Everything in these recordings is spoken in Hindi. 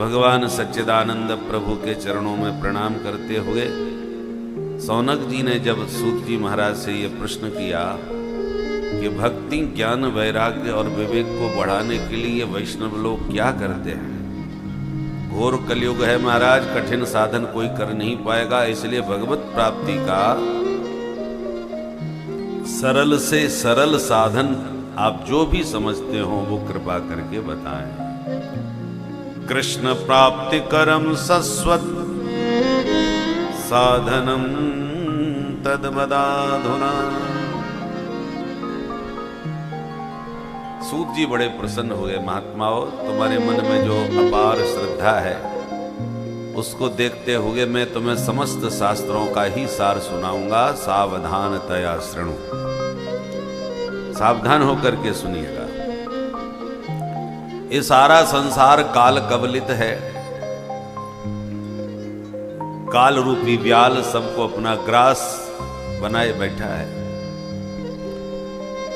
भगवान सच्चिदानंद प्रभु के चरणों में प्रणाम करते हुए सौनक जी ने जब सूत जी महाराज से ये प्रश्न किया कि भक्ति, ज्ञान, वैराग्य और विवेक को बढ़ाने के लिए वैष्णव लोग क्या करते हैं। घोर कलयुग है महाराज, कठिन साधन कोई कर नहीं पाएगा, इसलिए भगवत प्राप्ति का सरल से सरल साधन आप जो भी समझते हो वो कृपा करके बताएं। कृष्ण प्राप्ति करम सस्वत साधनम तद्वदाधुना। सूत जी बड़े प्रसन्न हुए। महात्माओं, तुम्हारे मन में जो अपार श्रद्धा है उसको देखते हुए मैं तुम्हें समस्त शास्त्रों का ही सार सुनाऊंगा। सावधानतया शृणु, सावधान होकर के सुनिएगा। ये सारा संसार काल कवलित है। काल रूपी व्याल सबको अपना ग्रास बनाए बैठा है।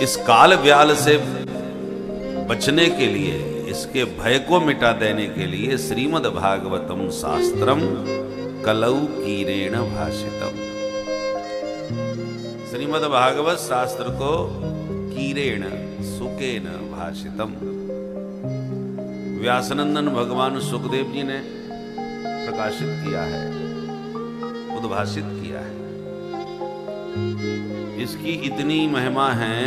इस काल व्याल से बचने के लिए, इसके भय को मिटा देने के लिए श्रीमद् भागवतम शास्त्रम कलौ कीरेण भाषितम। श्रीमद् भागवत शास्त्र को कीरेण, सुकेन भाषितम। व्यासनंदन भगवान सुखदेव जी ने प्रकाशित किया है, उद्भाषित किया है। इसकी इतनी महिमा है,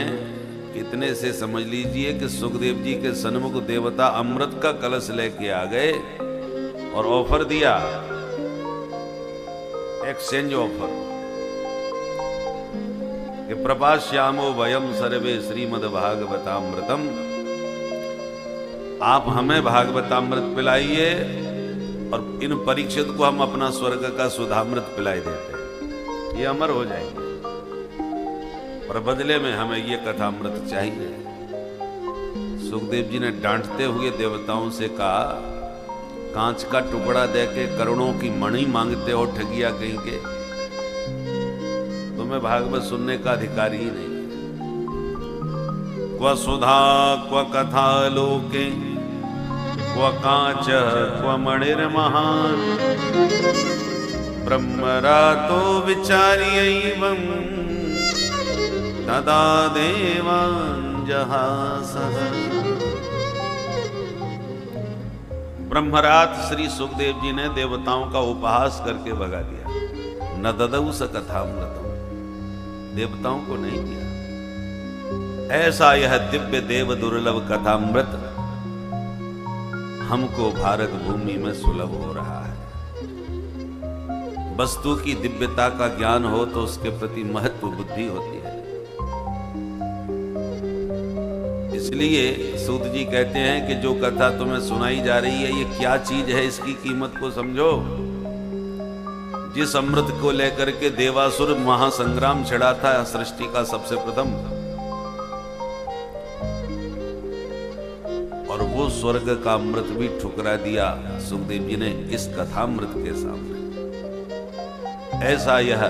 इतने से समझ लीजिए कि सुखदेव जी के सन्मुख देवता अमृत का कलश लेके आ गए और ऑफर दिया, एक्सचेंज ऑफर, कि प्रपाश्यामो वयम सर्वे श्रीमद् भागवतामृतम। आप हमें भागवतामृत पिलाइए और इन परीक्षित को हम अपना स्वर्ग का सुधामृत पिलाई देते हैं, ये अमर हो जाएंगे, पर बदले में हमें ये कथामृत चाहिए। सुखदेव जी ने डांटते हुए देवताओं से कहा, कांच का टुकड़ा देके करोड़ों की मणि मांगते हो ठगिया कहीं के, तुम्हें भागवत सुनने का अधिकार ही नहीं। क्व सुधा क्व कथा लोके क्व कांच क्व मणिर्महान् ब्रह्मरातो विचार्यैवं तदा देवान् जहासः। ब्रह्मरात श्री सुखदेव जी ने देवताओं का उपहास करके भगा दिया। न ददौ स कथामृतम्, देवताओं को नहीं दिया। ऐसा यह दिव्य देव दुर्लभ कथामृत हमको भारत भूमि में सुलभ हो रहा है। वस्तु की दिव्यता का ज्ञान हो तो उसके प्रति महत्व बुद्धि होती है। इसलिए सूत जी कहते हैं कि जो कथा तुम्हें सुनाई जा रही है, ये क्या चीज है, इसकी कीमत को समझो। जिस अमृत को लेकर के देवासुर महासंग्राम छिड़ा था सृष्टि का सबसे प्रथम, और वो स्वर्ग का अमृत भी ठुकरा दिया सुखदेव जी ने इस कथामृत के सामने। ऐसा यह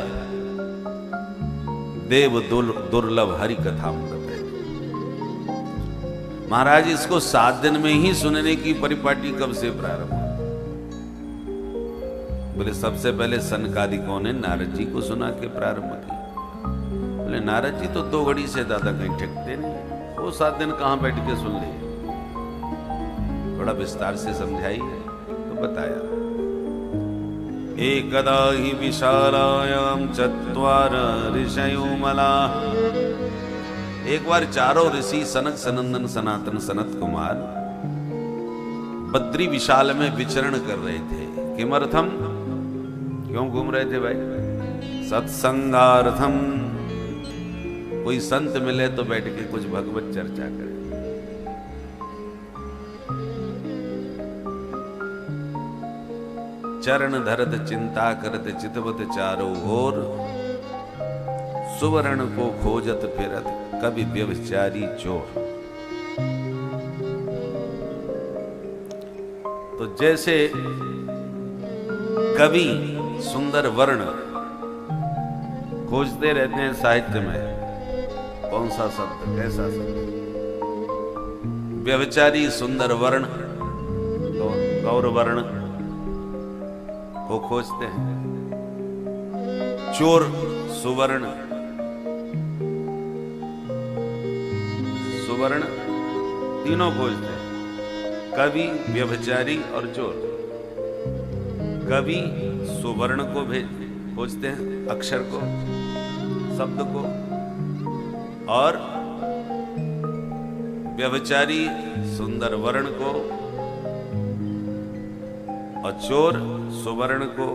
देव दुर्लभ हरि कथामृत है महाराज। इसको 7 दिन में ही सुनने की परिपाटी कब से प्रारंभ हुई? बोले सबसे पहले सनकादिकों ने नारद जी को सुना के प्रारंभ की। बोले नारद जी तो 2 घड़ी से ज्यादा कहीं ठेकते नहीं, वो 7 दिन कहां बैठ के सुन लिए? थोड़ा विस्तार से समझाइए। तो बताया, एकदा हि विशालायां चत्वार ऋषयो मलाः। एक बार 4 ऋषि सनक, सनंदन, सनातन, सनत कुमार बद्री विशाल में विचरण कर रहे थे। किमर्थम, क्यों घूम रहे थे भाई? सत्संगार्थम। कोई संत मिले तो बैठ के कुछ भगवत चर्चा करे। चरण धरत चिंता करत चितवत चारों ओर, सुवर्ण को खोजत फिरत कवि व्यभिचारी चोर। तो जैसे कवि सुंदर वर्ण खोजते रहते हैं साहित्य में, कौन सा शब्द, कैसा शब्द, व्यभिचारी सुंदर वर्ण गौरवर्ण को खोजते हैं, चोर सुवर्ण, सुवर्ण तीनों खोजते हैं, कवि, व्यभिचारी और चोर। कवि सुवर्ण को खोजते हैं, अक्षर को, शब्द को, और व्यभिचारी सुंदर वर्ण को, और चोर सुवर्ण को।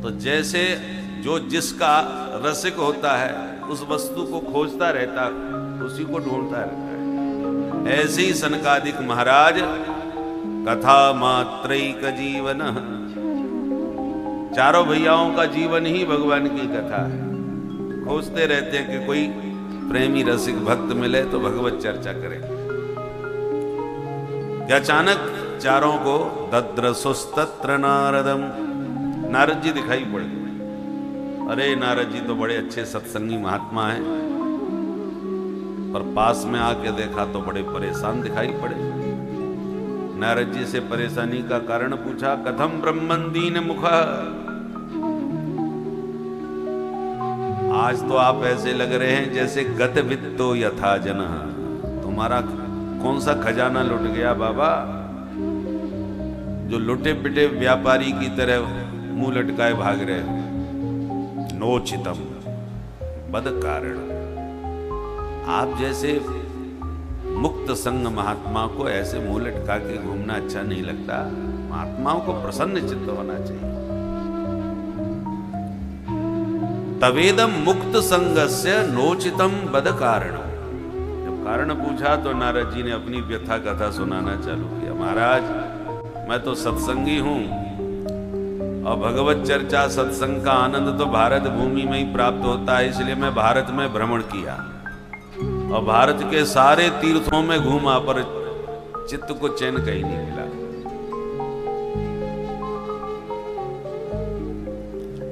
तो जैसे जो जिसका रसिक होता है उस वस्तु को खोजता रहता, उसी को ढूंढता रहता है, ऐसे ही सनकादिक महाराज कथा मात्रैक जीवन, चारों भैयाओं का जीवन ही भगवान की कथा है। खोजते रहते हैं कि कोई प्रेमी रसिक भक्त मिले तो भगवत चर्चा करें। कि अचानक चारों को दद्रसुस्तत्र नारदम, नारद जी दिखाई पड़ गए। अरे नारद जी तो बड़े अच्छे सत्संगी महात्मा हैं, पर पास में आके देखा तो बड़े परेशान दिखाई पड़े। नारद जी से परेशानी का कारण पूछा। कथम ब्रह्मन दीन मुख, आज तो आप ऐसे लग रहे हैं जैसे गत वित्तो यथा जन, तुम्हारा कौन सा खजाना लुट गया बाबा, जो लुटे पिटे व्यापारी की तरह मुंह लटकाए भाग रहे हो। नोचितम बद कारण, आप जैसे मुक्त संग महात्मा को ऐसे मुंह लटका के घूमना अच्छा नहीं लगता। महात्माओं को प्रसन्न चित्त होना चाहिए। तवेदम मुक्त संगस्य नोचितम बद कारण, जब कारण पूछा तो नारद जी ने अपनी व्यथा कथा सुनाना चालू किया। महाराज मैं तो सत्संगी हूं, और भगवत चर्चा सत्संग का आनंद तो भारत भूमि में ही प्राप्त होता है, इसलिए मैं भारत में भ्रमण किया और भारत के सारे तीर्थों में घूमा, पर चित्त को चैन कहीं नहीं मिला।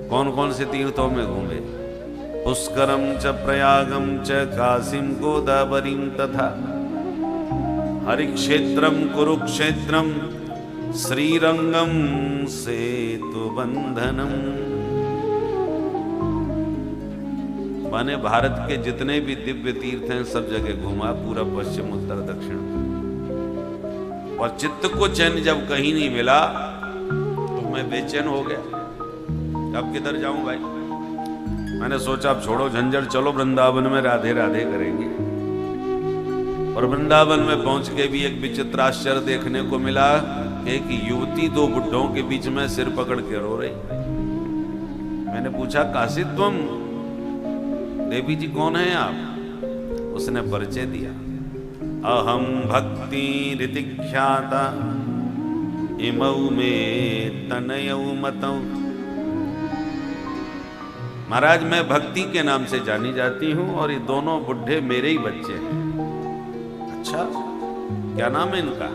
कौन कौन से तीर्थों में घूमे? पुष्करम च प्रयागम च काशीम गोदावरीम तथा हरिक्षेत्रम कुरुक्षेत्रम श्रीरंगम सेतु बंधनम। माने भारत के जितने भी दिव्य तीर्थ हैं सब जगह घूमा, पूरा पश्चिम उत्तर दक्षिण, और चित्त को चैन जब कहीं नहीं मिला तो मैं बेचैन हो गया। अब किधर जाऊं भाई? मैंने सोचा अब छोड़ो झंझट, चलो वृंदावन में राधे राधे करेंगे। और वृंदावन में पहुंच के भी एक विचित्र आश्चर्य देखने को मिला। एक युवती दो बुड्ढों के बीच में सिर पकड़ के रो रही। मैंने पूछा काशी तुम? देवी जी कौन है आप? उसने परिचय दिया। अहम भक्ति ऋतिख्याता इमौ में तनयौ मतौ। महाराज मैं भक्ति के नाम से जानी जाती हूं और ये दोनों बुढ़े मेरे ही बच्चे हैं। अच्छा क्या नाम है इनका?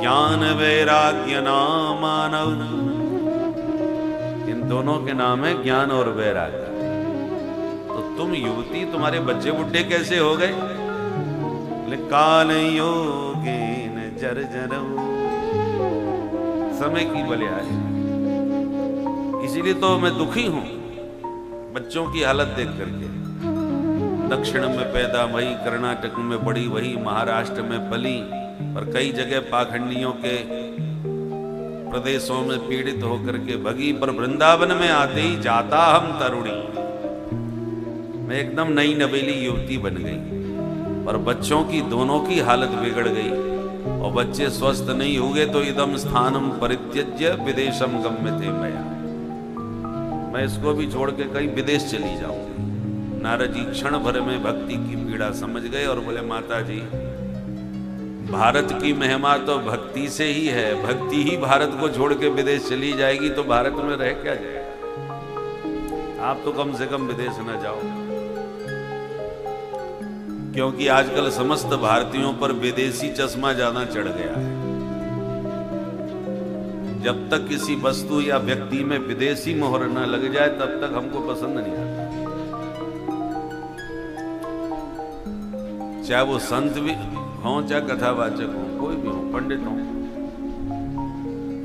ज्ञान वैराग्य नाम मानव। इन दोनों के नाम है ज्ञान और वैराग्य। तो तुम युवती, तुम्हारे बच्चे बुढ़े कैसे हो गए? काल योगेन जर्जरौ, समय की बलिहारी। इसीलिए तो मैं दुखी हूं बच्चों की हालत देख करके। दक्षिण में पैदा वही, कर्नाटक में बड़ी वही, महाराष्ट्र में पली, और कई जगह पाखंडियों के प्रदेशों में पीड़ित होकर के भगी, पर वृंदावन में आते ही जाता हम तरुणी, मैं एकदम नई नवेली युवती बन गई। और बच्चों की दोनों की हालत बिगड़ गई, और बच्चे स्वस्थ नहीं हुए तो इदम स्थानम परित्यज्य विदेशम गम्यते मया, मैं इसको भी छोड़ के कहीं विदेश चली जाऊंगी। नारद जी क्षण भर में भक्ति की पीड़ा समझ गए और बोले माता जी भारत की महिमा तो भक्ति से ही है, भक्ति ही भारत को छोड़ के विदेश चली जाएगी तो भारत में रह क्या जाएगा? आप तो कम से कम विदेश न जाओ, क्योंकि आजकल समस्त भारतीयों पर विदेशी चश्मा ज्यादा चढ़ गया है। जब तक किसी वस्तु या व्यक्ति में विदेशी मोहर न लग जाए तब तक हमको पसंद नहीं आता, चाहे वो संत भी हों चाहे कथावाचक हों, कोई भी हो, पंडित हों।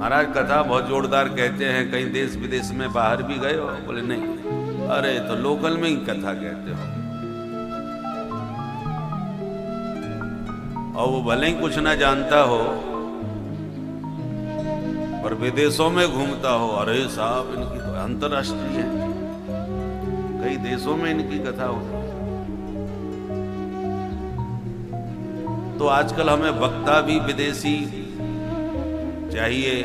महाराज कथा बहुत जोरदार कहते हैं, कहीं देश विदेश में बाहर भी गए हो? बोले नहीं। अरे तो लोकल में ही कथा कहते हो। और वो भले ही कुछ ना जानता हो पर विदेशों में घूमता हो, अरे साहब इनकी तो अंतरराष्ट्रीय है, कई देशों में इनकी कथा हो। तो आजकल हमें वक्ता भी विदेशी चाहिए,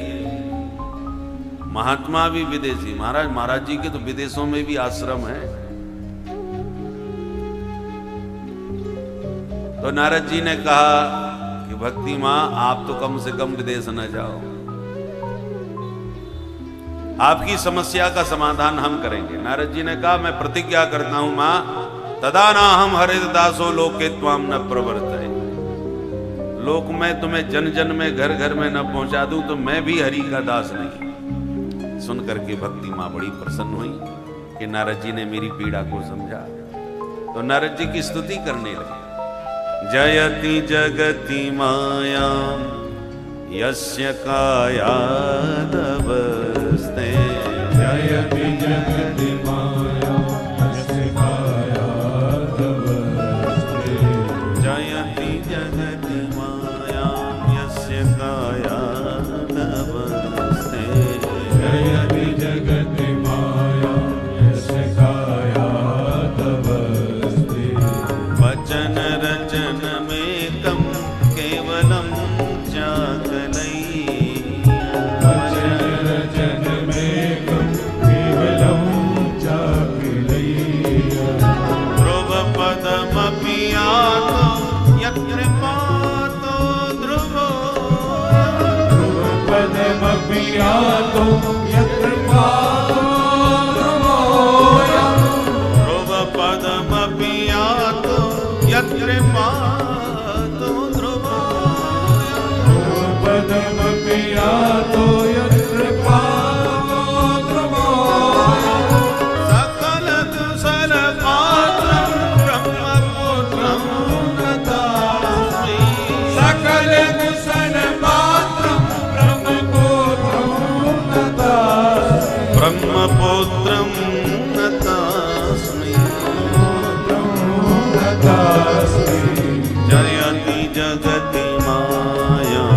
महात्मा भी विदेशी। महाराज जी के तो विदेशों में भी आश्रम है। तो नारद जी ने कहा कि भक्ति मां आप तो कम से कम विदेश न जाओ, आपकी समस्या का समाधान हम करेंगे। नारद जी ने कहा मैं प्रतिज्ञा करता हूं मां, तदा ना हम हरित दासो लोके त्वाम न प्रवर्तये। लोक में तुम्हें जन जन में घर घर में न पहुंचा दूं तो मैं भी हरि का दास नहीं। सुन करके भक्ति मां बड़ी प्रसन्न हुई कि नारद जी ने मेरी पीड़ा को समझा। तो नारद जी की स्तुति करने लगे। जयति जगति मायाम यस्य कायादवस्ते, जयति जगति मायाम यस्य कायादवस्ते, जयति जगति मायाम यस्य कायादवस्ते, जयति जगति मायाम यस्य कायादवस्ते। वचन रचन में कम केवलम चाकलैया, वचन रचन में कम केवलम चाकलैया। ध्रुव पदमपि यातो यत्र पातो ध्रुवो, ध्रुव पदमपि यातो यत्र पातो ध्रुवोऽयम्। ध्रुव पदमपि यातो यत्र पातो ध्रुवो, पदमपि यातो यत्र पातो ध्रुवोऽयम्। सकल कुशल पात्रं ब्रह्मपुत्रं नतास्मि, सकल कुशल पात्रं ब्रह्मपुत्रं नतास्मि। ब्रह्मपुत्रं नतास्मि। जयति जगति मायां,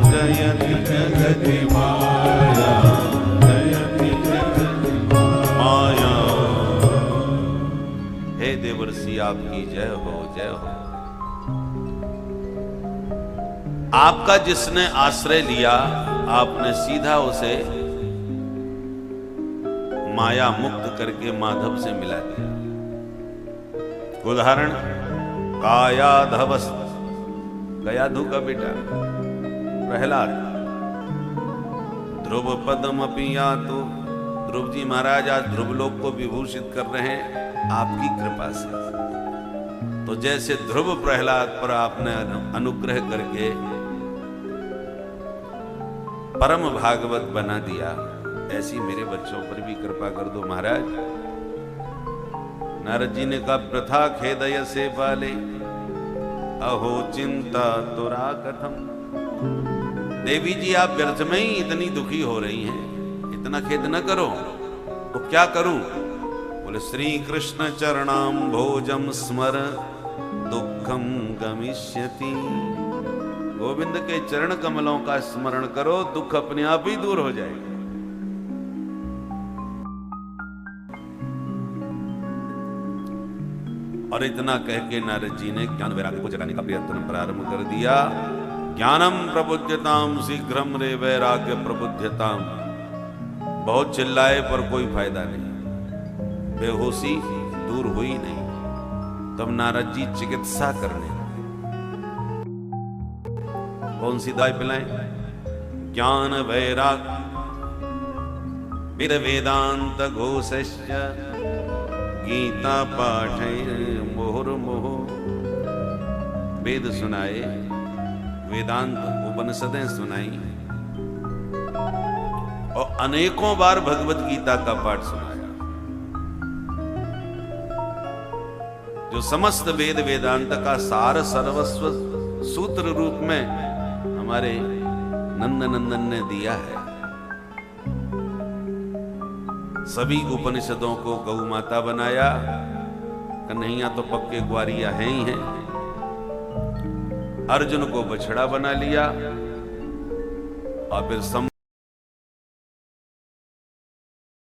जयति जगति मायां, जयति जगति मायां। हे देवर्षि आपकी जय हो, जय हो। आपका जिसने आश्रय लिया आपने सीधा उसे माया मुक्त करके माधव से मिला दिया। उदाहरण कायाधवस, गयाधु का बेटा प्रहलाद। ध्रुव पदमपि यातो, ध्रुव जी महाराज आज ध्रुवलोक को विभूषित कर रहे हैं आपकी कृपा से। तो जैसे ध्रुव प्रहलाद पर आपने अनुग्रह करके परम भागवत बना दिया, ऐसी मेरे बच्चों पर भी कृपा कर दो महाराज। नारद जी ने कहा प्रथा खेदय से बाले, अहो चिंता तुरा कथम। देवी जी आप व्यर्थ में ही इतनी दुखी हो रही हैं, इतना खेद न करो। तो क्या करूं? बोले श्री कृष्ण चरणाम भोजम स्मर दुखम गमिष्यति। गोविंद के चरण कमलों का स्मरण करो, दुख अपने आप ही दूर हो जाएगा। और इतना कह के नारद जी ने ज्ञान वैराग्य को जगाने का प्रयत्न प्रारंभ कर दिया। ज्ञानम प्रबुद्धताम शीघ्रम रे वैराग्य प्रबुद्धताम। बहुत चिल्लाए पर कोई फायदा नहीं, बेहोशी दूर हुई नहीं। तब नारद जी चिकित्सा करने लगे। कौन सी दवाई पिलाएं? ज्ञान वैराग्य वेद वेदांत घोषश्च गीता पाठे मुहुर्मुहु। वेद सुनाए, वेदांत उपनिषदें सुनाई और अनेकों बार भगवत गीता का पाठ सुनाया। जो समस्त वेद वेदांत का सार सर्वस्व सूत्र रूप में हमारे नंद नंदन ने दिया है। सभी उपनिषदों को गौ माता बनाया, कन्हैया तो पक्के ग्वारिया हैं ही हैं। अर्जुन को बछड़ा बना लिया और फिर